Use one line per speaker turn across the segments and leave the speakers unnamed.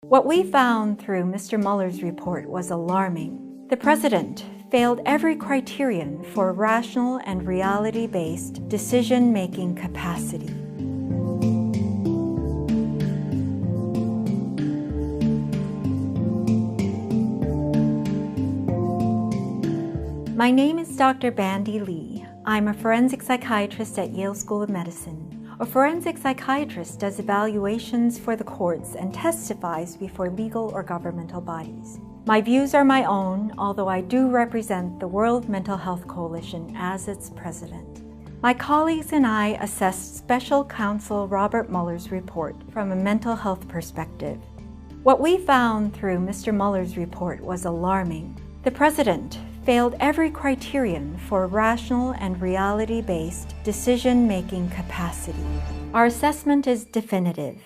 What we found through Mr. Mueller's report was alarming. The president failed every criterion for rational and reality-based decision-making capacity. My name is Dr. Bandy Lee. I'm a forensic psychiatrist at Yale School of Medicine. A forensic psychiatrist does evaluations for the courts and testifies before legal or governmental bodies. My views are my own, although I do represent the World Mental Health Coalition as its president. My colleagues and I assessed Special Counsel Robert Mueller's report from a mental health perspective. What we found through Mr. Mueller's report was alarming. The president failed every criterion for rational and reality-based decision-making capacity. Our assessment is definitive.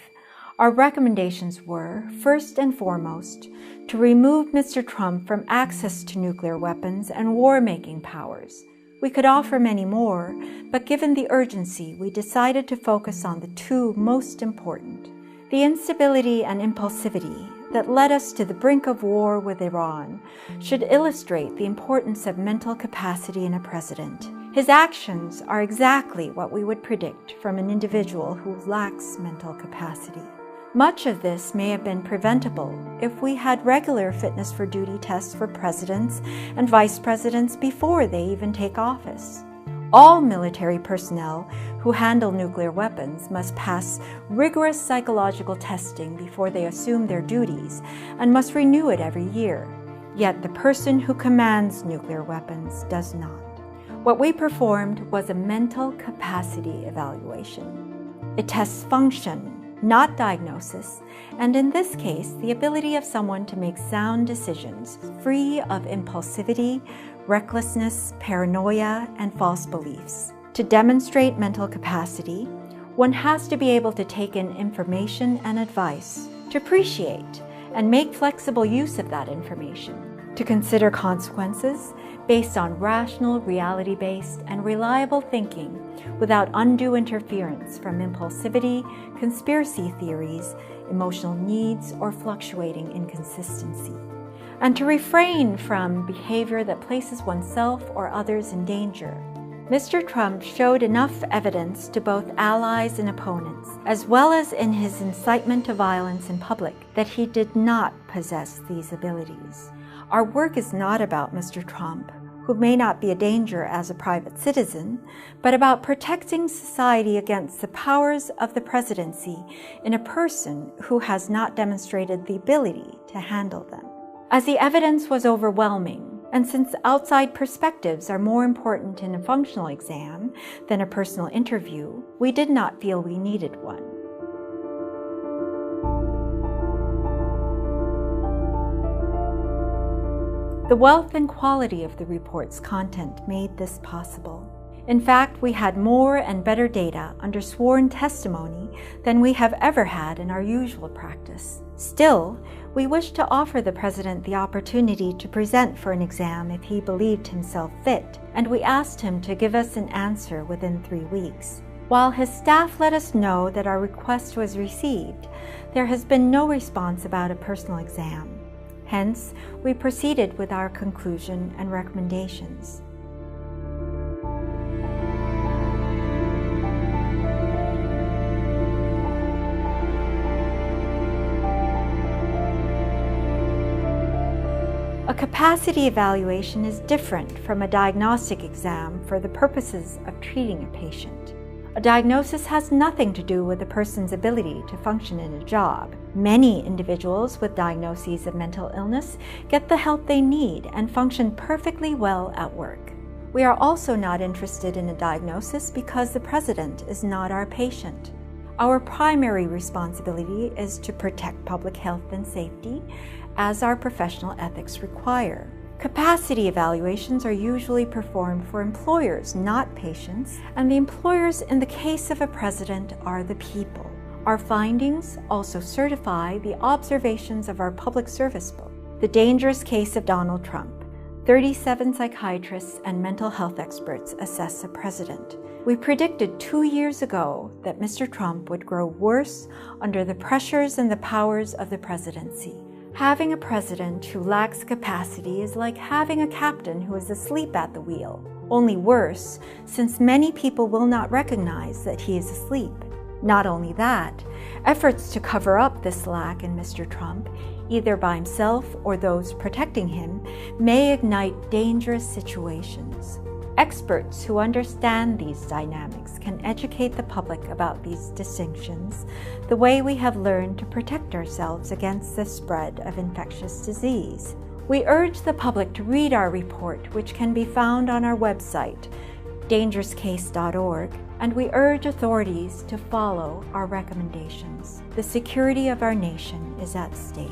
Our recommendations were, first and foremost, to remove Mr. Trump from access to nuclear weapons and war-making powers. We could offer many more, but given the urgency, we decided to focus on the two most important: the instability and impulsivity that led us to the brink of war with Iran should illustrate the importance of mental capacity in a president. His actions are exactly what we would predict from an individual who lacks mental capacity. Much of this may have been preventable if we had regular fitness for duty tests for presidents and vice presidents before they even take office. All military personnel who handle nuclear weapons must pass rigorous psychological testing before they assume their duties and must renew it every year. Yet the person who commands nuclear weapons does not. What we performed was a mental capacity evaluation. It tests function, not diagnosis, and in this case, the ability of someone to make sound decisions free of impulsivity, recklessness, paranoia, and false beliefs. To demonstrate mental capacity, one has to be able to take in information and advice, to appreciate and make flexible use of that information, to consider consequences based on rational, reality-based, and reliable thinking without undue interference from impulsivity, conspiracy theories, emotional needs, or fluctuating inconsistency, and to refrain from behavior that places oneself or others in danger. Mr. Trump showed enough evidence to both allies and opponents, as well as in his incitement to violence in public, that he did not possess these abilities. Our work is not about Mr. Trump, who may not be a danger as a private citizen, but about protecting society against the powers of the presidency in a person who has not demonstrated the ability to handle them. As the evidence was overwhelming, and since outside perspectives are more important in a functional exam than a personal interview, we did not feel we needed one. The wealth and quality of the report's content made this possible. In fact, we had more and better data under sworn testimony than we have ever had in our usual practice. Still, we wish to offer the president the opportunity to present for an exam if he believed himself fit, and we asked him to give us an answer within 3 weeks. While his staff let us know that our request was received, there has been no response about a personal exam. Hence, we proceeded with our conclusion and recommendations. A capacity evaluation is different from a diagnostic exam for the purposes of treating a patient. A diagnosis has nothing to do with a person's ability to function in a job. Many individuals with diagnoses of mental illness get the help they need and function perfectly well at work. We are also not interested in a diagnosis because the president is not our patient. Our primary responsibility is to protect public health and safety, as our professional ethics require. Capacity evaluations are usually performed for employers, not patients, and the employers in the case of a president are the people. Our findings also certify the observations of our public service book, The Dangerous Case of Donald Trump. 37 psychiatrists and mental health experts assess a president. We predicted 2 years ago that Mr. Trump would grow worse under the pressures and the powers of the presidency. Having a president who lacks capacity is like having a captain who is asleep at the wheel, only worse, since many people will not recognize that he is asleep. Not only that, efforts to cover up this lack in Mr. Trump, either by himself or those protecting him, may ignite dangerous situations. Experts who understand these dynamics can educate the public about these distinctions, the way we have learned to protect ourselves against the spread of infectious disease. We urge the public to read our report, which can be found on our website, dangerouscase.org, and we urge authorities to follow our recommendations. The security of our nation is at stake.